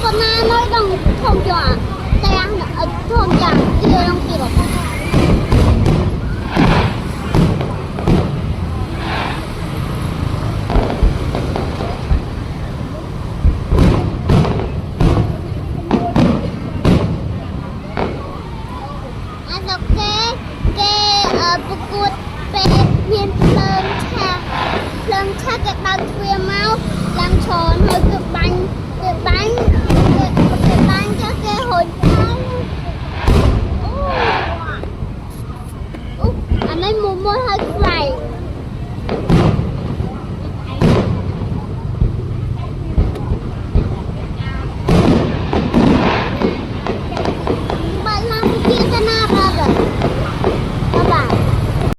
con na nói đồng không cho tay ăn không chẳng chưa đồng kịp rồi anh đọc cái bức cuột về miền lần khác cái đau thuyền máu làm tròn hơi cực bánh